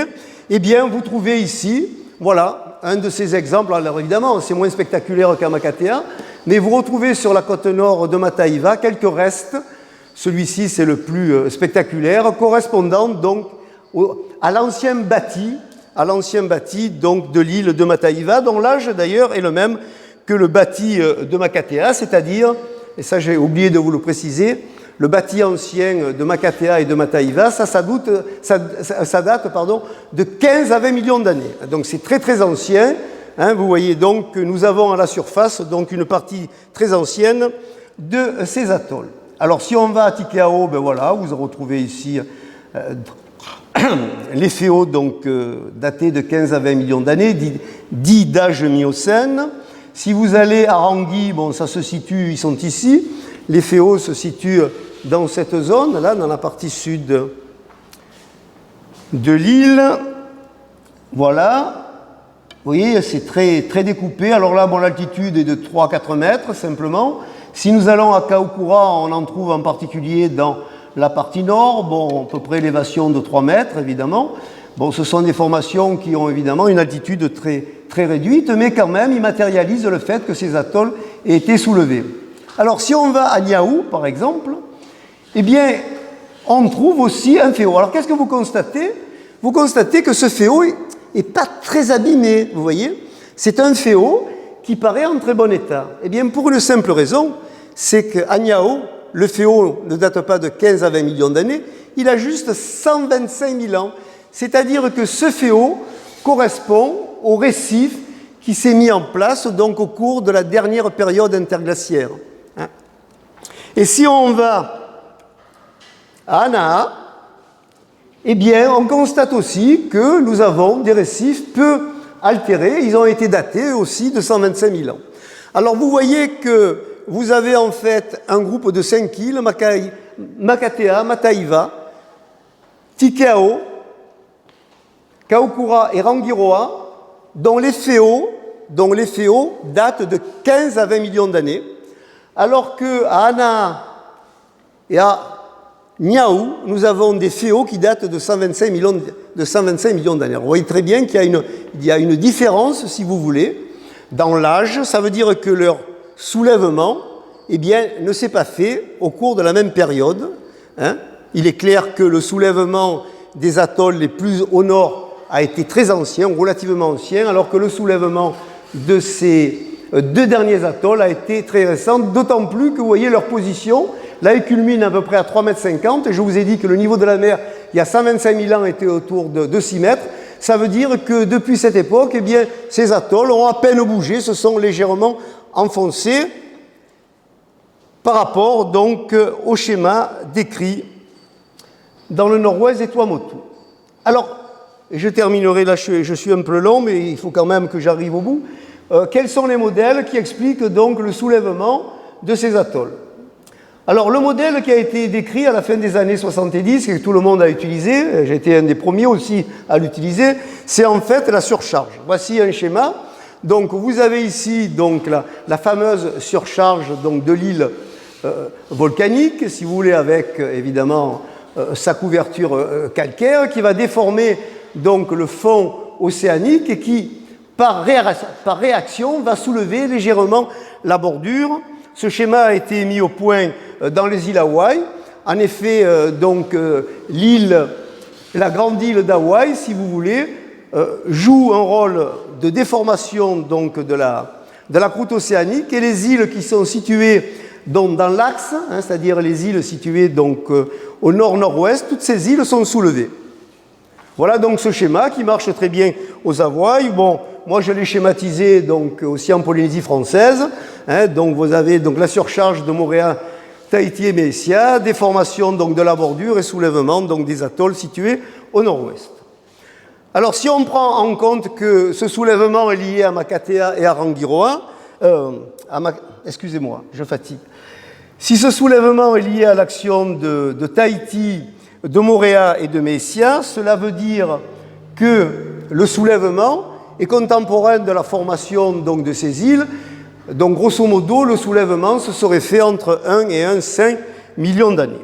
eh bien vous trouvez ici, voilà, un de ces exemples. Alors évidemment, c'est moins spectaculaire qu'à Makatea, mais vous retrouvez sur la côte nord de Mataiva quelques restes. Celui-ci, c'est le plus spectaculaire, correspondant donc à l'ancien bâti donc, de l'île de Mataiva, dont l'âge d'ailleurs est le même que le bâti de Makatea, c'est-à-dire, et ça j'ai oublié de vous le préciser, le bâti ancien de Makatea et de Mataiva, ça date de 15 à 20 millions d'années. Donc c'est très très ancien. Vous voyez donc que nous avons à la surface donc, une partie très ancienne de ces atolls. Alors si on va à Tikehau, ben voilà, vous retrouvez ici les féaux donc, datés de 15 à 20 millions d'années, dits d'âge miocène. Si vous allez à Rangui, bon, ça se situe, ils sont ici. Les féaux se situent dans cette zone, là, dans la partie sud de l'île. Voilà. Vous voyez, c'est très, très découpé. Alors là, bon, l'altitude est de 3-4 mètres, simplement. Si nous allons à Kaukura, on en trouve en particulier dans la partie nord, bon, à peu près élévation de 3 mètres, évidemment. Bon, ce sont des formations qui ont évidemment une altitude très, très réduite, mais quand même, ils matérialisent le fait que ces atolls aient été soulevés. Alors, si on va à Niaou, par exemple, eh bien, on trouve aussi un FeO. Alors, qu'est-ce que vous constatez? Vous constatez que ce FeO n'est pas très abîmé, vous voyez? C'est un FeO qui paraît en très bon état. Eh bien, pour une simple raison, c'est qu'à Niao, le FeO ne date pas de 15 à 20 millions d'années, il a juste 125 000 ans. C'est-à-dire que ce FeO correspond au récif qui s'est mis en place donc au cours de la dernière période interglaciaire. Et si on va à Anaha, eh bien, on constate aussi que nous avons des récifs peu altérés. Ils ont été datés aussi de 125 000 ans. Alors, vous voyez que vous avez en fait un groupe de 5 îles, Makatea, Mataiva, Tikeo, Kaukura et Rangiroa, dont les FeO datent de 15 à 20 millions d'années, alors qu'à Anaha et à Niao, nous avons des FeO qui datent de 125 millions d'années. Vous voyez très bien qu'il y a une différence, si vous voulez, dans l'âge. Ça veut dire que leur soulèvement, eh bien, ne s'est pas fait au cours de la même période. Il est clair que le soulèvement des atolls les plus au nord a été très ancien, relativement ancien, alors que le soulèvement de ces deux derniers atolls a été très récent, d'autant plus que vous voyez leur position. Là, ils culminent à peu près à 3,50 m, et je vous ai dit que le niveau de la mer, il y a 125 000 ans, était autour de 6 mètres. Ça veut dire que depuis cette époque, eh bien, ces atolls ont à peine bougé, se sont légèrement enfoncés par rapport donc au schéma décrit dans le nord-ouest des Tuamotu. Alors, je terminerai là, je suis un peu long, mais il faut quand même que j'arrive au bout. Quels sont les modèles qui expliquent donc le soulèvement de ces atolls? Alors, le modèle qui a été décrit à la fin des années 70, que tout le monde a utilisé, j'ai été un des premiers aussi à l'utiliser, c'est en fait la surcharge. Voici un schéma. Donc, vous avez ici donc, la fameuse surcharge donc, de l'île volcanique, si vous voulez, avec évidemment sa couverture calcaire, qui va déformer donc, le fond océanique et qui, par réaction, va soulever légèrement la bordure. Ce schéma a été mis au point dans les îles Hawaï. En effet, donc, la grande île d'Hawaï, si vous voulez, joue un rôle de déformation donc, de la croûte océanique, et les îles qui sont situées donc, dans l'axe, c'est-à-dire les îles situées donc, au nord-nord-ouest, toutes ces îles sont soulevées. Voilà donc ce schéma qui marche très bien aux Hawaï. Bon, moi je l'ai schématisé donc, aussi en Polynésie française. Donc vous avez donc, la surcharge de Moorea, Tahiti et Messia, déformation donc, de la bordure et soulèvement donc, des atolls situés au nord-ouest. Alors si on prend en compte que ce soulèvement est lié à Makatea et à Rangiroa, excusez-moi, je fatigue. Si ce soulèvement est lié à l'action de Tahiti, de Moorea et de Messia, cela veut dire que le soulèvement est contemporain de la formation donc, de ces îles. Donc, grosso modo, le soulèvement se serait fait entre 1 et 1,5 million d'années.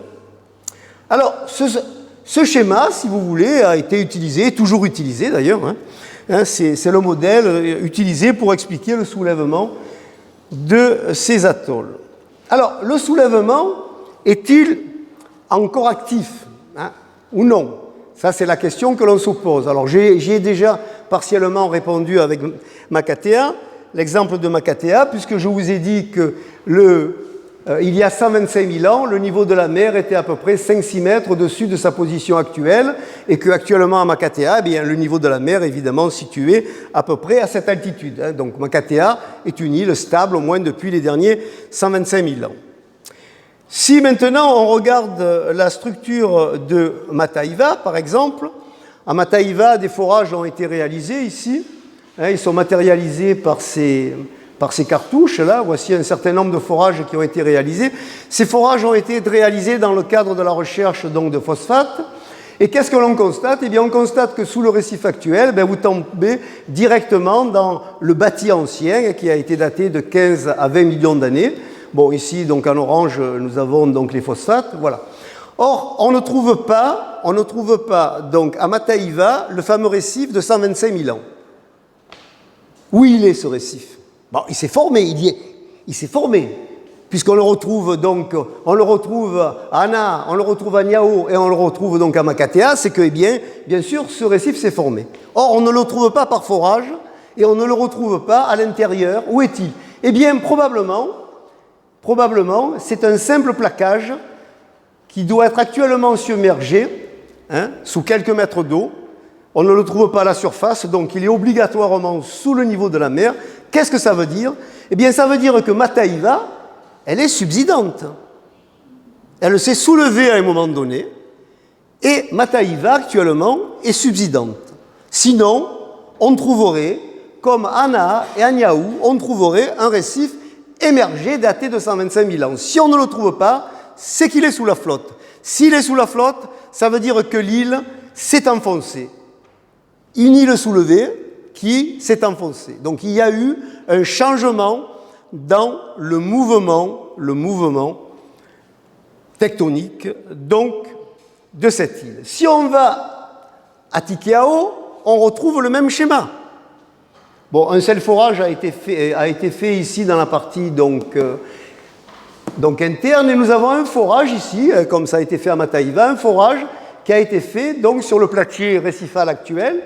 Alors, ce schéma, si vous voulez, a été utilisé, toujours utilisé d'ailleurs, c'est le modèle utilisé pour expliquer le soulèvement de ces atolls. Alors, le soulèvement est-il encore actif ou non? Ça, c'est la question que l'on se pose. Alors, j'y ai déjà partiellement répondu avec Makatea, l'exemple de Makatea, puisque je vous ai dit que il y a 125 000 ans, le niveau de la mer était à peu près 5-6 mètres au-dessus de sa position actuelle, et qu'actuellement à Makatea, eh bien, le niveau de la mer est évidemment situé à peu près à cette altitude. Donc, Makatea est une île stable, au moins depuis les derniers 125 000 ans. Si maintenant on regarde la structure de Mataiva, par exemple, à Mataiva, des forages ont été réalisés ici. Ils sont matérialisés par ces cartouches-là. Voici un certain nombre de forages qui ont été réalisés. Ces forages ont été réalisés dans le cadre de la recherche donc, de phosphate. Et qu'est-ce que l'on constate? Eh bien, on constate que sous le récif actuel, vous tombez directement dans le bâti ancien qui a été daté de 15 à 20 millions d'années. Bon, ici, donc en orange, nous avons donc les phosphates, voilà. Or, on ne trouve pas donc à Mataiva le fameux récif de 125 000 ans. Où il est ce récif? Bon, il s'est formé, il s'est formé. puisqu'on le retrouve donc, on le retrouve à Ana, on le retrouve à Niao et on le retrouve donc à Makatea, c'est que, eh bien sûr, ce récif s'est formé. Or, on ne le trouve pas par forage et on ne le retrouve pas à l'intérieur. Où est-il? Eh bien, probablement, c'est un simple plaquage qui doit être actuellement submergé, sous quelques mètres d'eau. On ne le trouve pas à la surface, donc il est obligatoirement sous le niveau de la mer. Qu'est-ce que ça veut dire? Eh bien, ça veut dire que Mataiva, elle est subsidante. Elle s'est soulevée à un moment donné, et Mataiva, actuellement, est subsidante. Sinon, on trouverait, comme à Ana et à Niao, on trouverait un récif émergé daté de 125 000 ans. Si on ne le trouve pas, c'est qu'il est sous la flotte. S'il est sous la flotte, ça veut dire que l'île s'est enfoncée. Une île soulevée qui s'est enfoncée. Donc il y a eu un changement dans le mouvement tectonique donc, de cette île. Si on va à Tikiao, on retrouve le même schéma. Bon, un seul forage a été fait ici dans la partie donc interne, et nous avons un forage ici, comme ça a été fait à Mataiva, un forage qui a été fait donc sur le plaquier récifal actuel.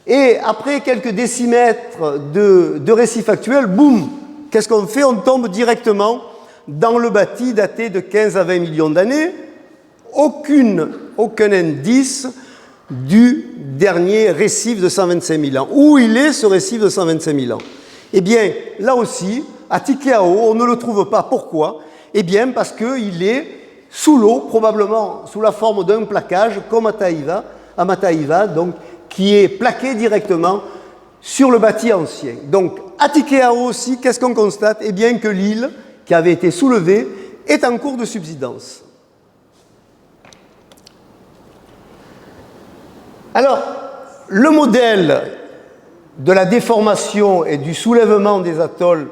Et après quelques décimètres de récif actuel, boum, qu'est-ce qu'on fait? On tombe directement dans le bâti daté de 15 à 20 millions d'années. Aucun indice du dernier récif de 125 000 ans. Où il est ce récif de 125 000 ans? Eh bien, là aussi, à Tikiao, on ne le trouve pas. Pourquoi? Eh bien, parce qu'il est sous l'eau, probablement sous la forme d'un plaquage, comme à Mataiva, donc, qui est plaqué directement sur le bâti ancien. Donc, à Tikiao aussi, qu'est-ce qu'on constate? Eh bien, que l'île, qui avait été soulevée, est en cours de subsidence. Alors, le modèle de la déformation et du soulèvement des atolls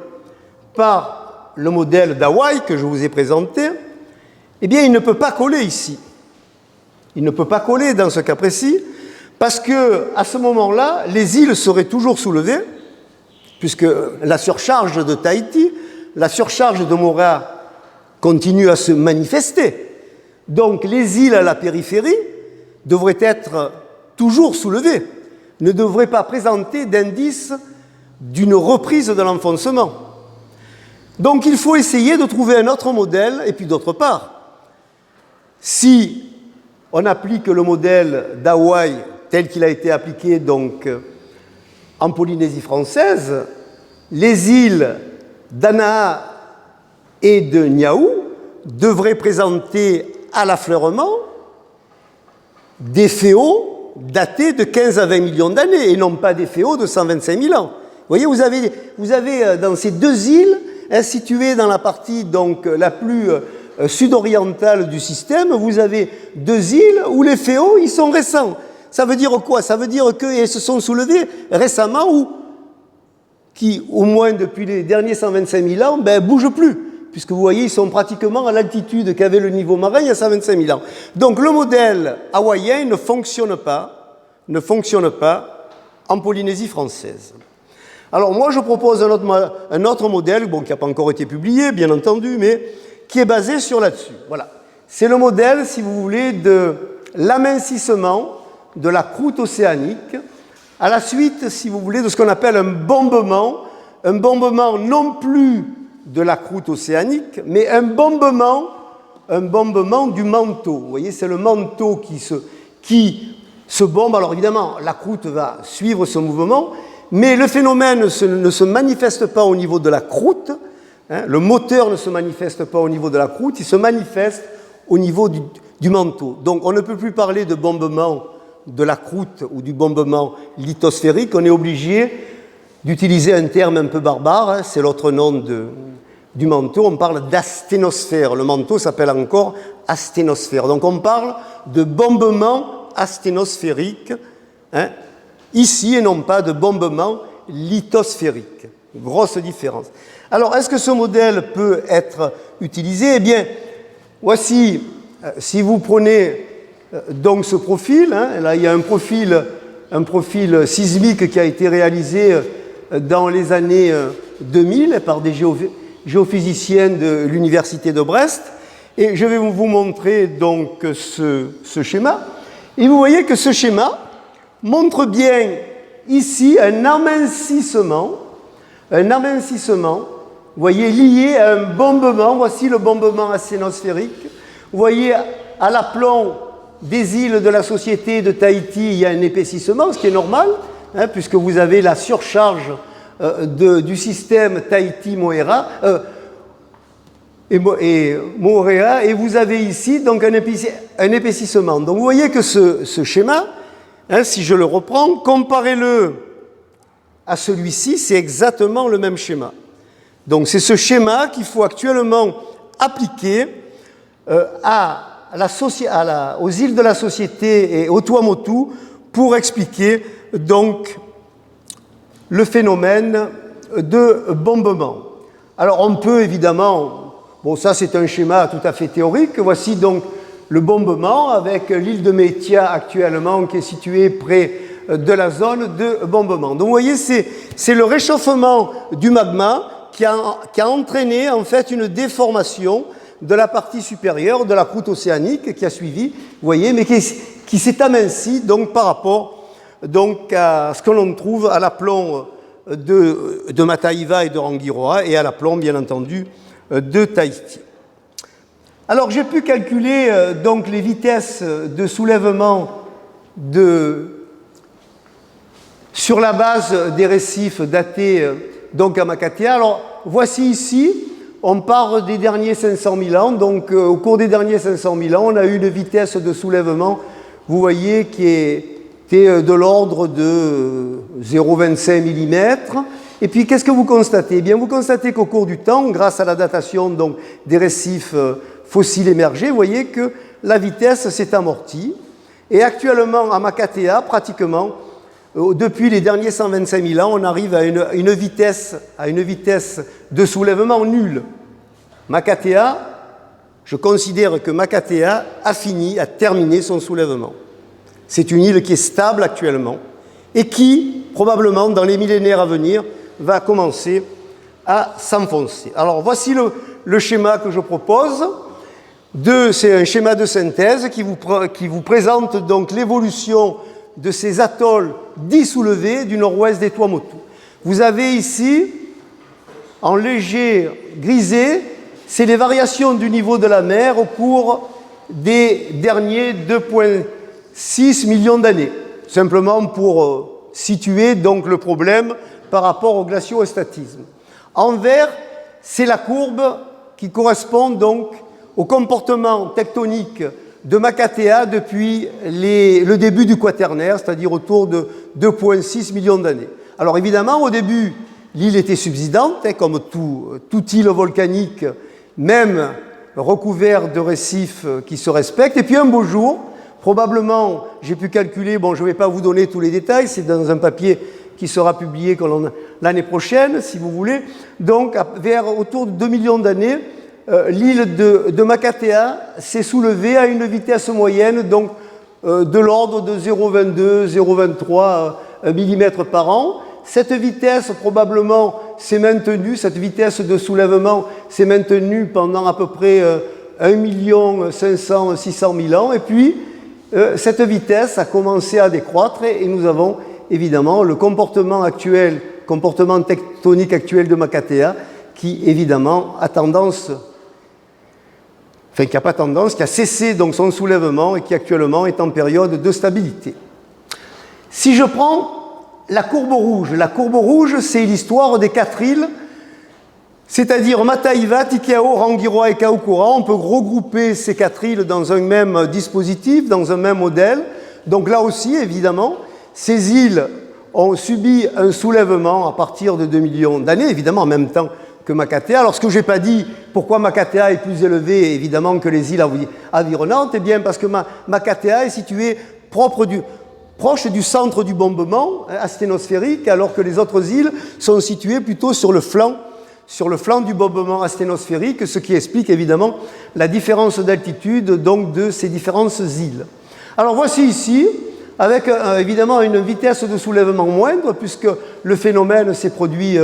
par le modèle d'Hawaï que je vous ai présenté, eh bien, il ne peut pas coller ici. Il ne peut pas coller dans ce cas précis, parce qu'à ce moment-là, les îles seraient toujours soulevées, puisque la surcharge de Tahiti, la surcharge de Moorea continue à se manifester. Donc, les îles à la périphérie devraient être toujours soulevées, ne devraient pas présenter d'indice d'une reprise de l'enfoncement. Donc, il faut essayer de trouver un autre modèle, et puis d'autre part, si on applique le modèle d'Hawaï tel qu'il a été appliqué donc en Polynésie française, les îles d'Anaa et de Niao devraient présenter à l'affleurement des féaux datés de 15 à 20 millions d'années et non pas des féaux de 125 000 ans. Vous voyez, vous avez dans ces deux îles, situées dans la partie donc la plus sud-orientale du système, vous avez deux îles où les féaux ils sont récents. Ça veut dire quoi? Ça veut dire qu'ils se sont soulevés récemment ou qui, au moins depuis les derniers 125 000 ans, ne bougent plus, puisque vous voyez, ils sont pratiquement à l'altitude qu'avait le niveau marin il y a 125 000 ans. Donc le modèle hawaïen ne fonctionne pas en Polynésie française. Alors moi, je propose un autre modèle, bon, qui n'a pas encore été publié, bien entendu, mais qui est basé sur là-dessus. Voilà. C'est le modèle, si vous voulez, de l'amincissement de la croûte océanique à la suite, si vous voulez, de ce qu'on appelle un bombement non plus de la croûte océanique, mais un bombement du manteau. Vous voyez, c'est le manteau qui se bombe. Alors évidemment, la croûte va suivre ce mouvement, mais le phénomène ne se manifeste pas au niveau de la croûte. Le moteur ne se manifeste pas au niveau de la croûte, il se manifeste au niveau du manteau. Donc on ne peut plus parler de bombement de la croûte ou du bombement lithosphérique, on est obligé d'utiliser un terme un peu barbare, c'est l'autre nom du manteau, on parle d'asténosphère. Le manteau s'appelle encore asténosphère. Donc on parle de bombement asténosphérique, ici, et non pas de bombement lithosphérique. Grosse différence. Alors, est-ce que ce modèle peut être utilisé? Eh bien, voici, si vous prenez donc ce profil, là il y a un profil sismique qui a été réalisé dans les années 2000 par des géophysicien de l'Université de Brest. Et je vais vous montrer donc ce schéma. Et vous voyez que ce schéma montre bien ici un amincissement, vous voyez, lié à un bombement. Voici le bombement asténosphérique. Vous voyez, à l'aplomb des îles de la société de Tahiti, il y a un épaississement, ce qui est normal, hein, puisque vous avez la surcharge du système Tahiti-Moorea, et vous avez ici donc un épaississement. Donc vous voyez que ce schéma, hein, si je le reprends, comparez-le à celui-ci, c'est exactement le même schéma. Donc c'est ce schéma qu'il faut actuellement appliquer aux îles de la Société et au Tuamotu pour expliquer donc le phénomène de bombement. Alors on peut évidemment, bon ça c'est un schéma tout à fait théorique, voici donc le bombement avec l'île de Maitea actuellement qui est située près de la zone de bombement. Donc vous voyez, c'est le réchauffement du magma qui a entraîné en fait une déformation de la partie supérieure de la croûte océanique qui a suivi, vous voyez, mais qui s'est aminci donc par rapport donc à ce que l'on trouve à l'aplomb de Mataiva et de Rangiroa et à l'aplomb bien entendu de Tahiti. Alors j'ai pu calculer donc les vitesses de soulèvement sur la base des récifs datés donc à Makatea. Alors voici ici, on part des derniers 500 000 ans, donc au cours des derniers 500 000 ans, on a eu une vitesse de soulèvement, vous voyez, qui était de l'ordre de 0,25 mm. Et puis qu'est-ce que vous constatez? Eh bien, vous constatez qu'au cours du temps, grâce à la datation donc, des récifs fossiles émergés, vous voyez que la vitesse s'est amortie. Et actuellement, à Makatea, pratiquement, depuis les derniers 125 000 ans, on arrive à une vitesse de soulèvement nulle. Makatea, je considère que Makatea a terminé son soulèvement. C'est une île qui est stable actuellement et qui, probablement, dans les millénaires à venir, va commencer à s'enfoncer. Alors, voici le schéma que je propose. C'est un schéma de synthèse qui vous présente donc l'évolution de ces atolls dits soulevés du nord-ouest des Tuamotu. Vous avez ici, en léger grisé, c'est les variations du niveau de la mer au cours des derniers 2,6 millions d'années, simplement pour situer donc le problème par rapport au glaciostatisme. En vert, c'est la courbe qui correspond donc au comportement tectonique de Makatea depuis le début du Quaternaire, c'est-à-dire autour de 2,6 millions d'années. Alors évidemment, au début, l'île était subsidante, comme toute île volcanique, même recouverte de récifs qui se respectent. Et puis un beau jour, probablement, j'ai pu calculer, bon, je ne vais pas vous donner tous les détails, c'est dans un papier qui sera publié l'année prochaine, si vous voulez. Donc, autour de 2 millions d'années, l'île de Makatea s'est soulevée à une vitesse moyenne donc, de l'ordre de 0,22, 0,23 mm par an. Cette vitesse, probablement, s'est maintenue, cette vitesse de soulèvement s'est maintenue pendant à peu près 1 500 600 000 ans. Et puis, cette vitesse a commencé à décroître et nous avons évidemment le comportement tectonique actuel de Makatea qui, évidemment, qui a cessé donc son soulèvement et qui actuellement est en période de stabilité. Si je prends la courbe rouge, c'est l'histoire des 4 îles, c'est-à-dire Mataiva, Tikeo, Rangiroa et Kaukura. On peut regrouper ces 4 îles dans un même dispositif, dans un même modèle. Donc là aussi, évidemment, ces îles ont subi un soulèvement à partir de 2 millions d'années, évidemment en même temps que Makatea. Alors, ce que je n'ai pas dit, pourquoi Makatea est plus élevé, évidemment, que les îles environnantes? Eh bien, parce que Makatea est située proche du centre du bombement asténosphérique, alors que les autres îles sont situées plutôt sur le flanc du bombement asténosphérique, ce qui explique évidemment la différence d'altitude donc, de ces différentes îles. Alors, voici ici, avec évidemment une vitesse de soulèvement moindre, puisque le phénomène s'est produit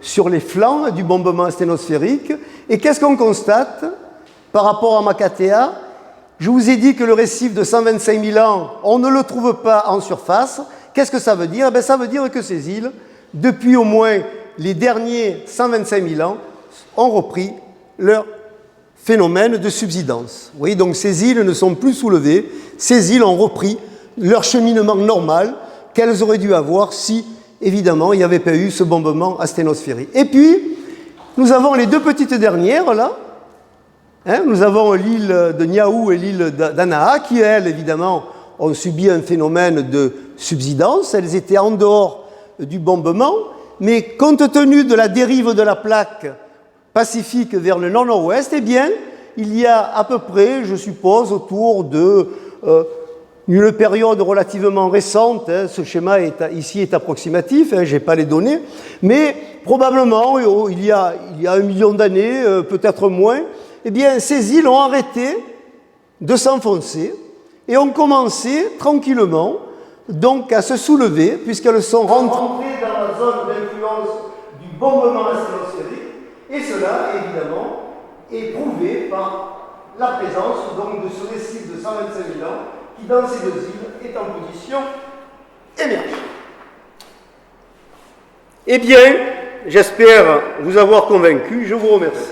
sur les flancs du bombement asténosphérique. Et qu'est-ce qu'on constate par rapport à Makatea? Je vous ai dit que le récif de 125 000 ans, on ne le trouve pas en surface. Qu'est-ce que ça veut dire? Ben, ça veut dire que ces îles, depuis au moins les derniers 125 000 ans, ont repris leur phénomène de subsidence. Vous voyez, donc ces îles ne sont plus soulevées, ces îles ont repris leur cheminement normal qu'elles auraient dû avoir si, évidemment, il n'y avait pas eu ce bombement asténosphérique. Et puis, nous avons les deux petites dernières, là. Nous avons l'île de Niaou et l'île d'Anaha, qui, elles, évidemment, ont subi un phénomène de subsidence. Elles étaient en dehors du bombement, mais compte tenu de la dérive de la plaque pacifique vers le nord-nord-ouest, eh bien, il y a à peu près, je suppose, autour de une période relativement récente, ce schéma ici est approximatif, je n'ai pas les données, mais probablement, il y a 1 million d'années, peut-être moins, eh bien, ces îles ont arrêté de s'enfoncer et ont commencé tranquillement donc à se soulever, puisqu'elles sont rentrées dans la zone d'influence du bombement asténosphérique, et cela, évidemment, est prouvé par la présence donc, de ce récif de 125 000 ans qui, dans ces deux îles, est en position émergée. Eh bien, j'espère vous avoir convaincu. Je vous remercie.